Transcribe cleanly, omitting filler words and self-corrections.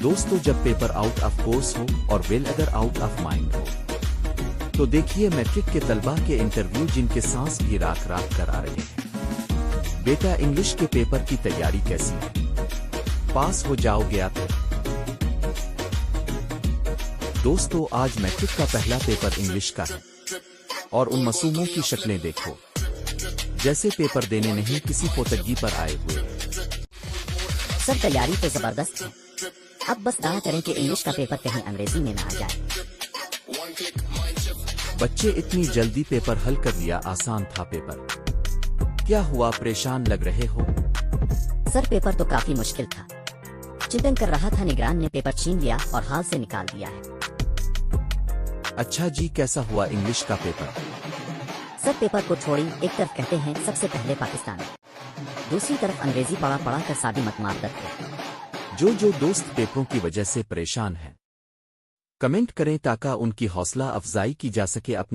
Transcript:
دوستو جب paper out of course ہو اور ویل اگر آؤٹ آف مائنڈ ہو تو دیکھیے میٹرک کے طلبہ کے انٹرویو جن کے سانس بھی راکھ راکھ کر آ رہے ہیں۔ بیٹا انگلش کے پیپر کی تیاری کیسی ہے؟ پاس ہو جاؤ گے آپ؟ دوستو آج میٹرک کا پہلا پیپر انگلش کا ہے اور ان معصوموں کی شکلیں دیکھو جیسے پیپر دینے نہیں کسی پوتگی پر آئے ہوئے۔ سر تیاری تو زبردست ہے، اب بس دعا کریں کہ انگلش کا پیپر کہیں انگریزی میں نہ آ جائے۔ بچے اتنی جلدی پیپر حل کر لیا، آسان تھا پیپر؟ کیا ہوا، پریشان لگ رہے ہو؟ سر پیپر تو کافی مشکل تھا، چیٹنگ کر رہا تھا، نگران نے پیپر چھین لیا اور ہال سے نکال دیا ہے۔ اچھا جی، کیسا ہوا انگلش کا پیپر؟ سر پیپر کو چھوڑی، ایک طرف کہتے ہیں سب سے پہلے پاکستان، دوسری طرف انگریزی پڑھا پڑھا کر سادی مت مار دیتے۔ جو دوست پیپروں کی وجہ سے پریشان ہیں کمنٹ کریں تاکہ ان کی حوصلہ افزائی کی جا سکے، اپنے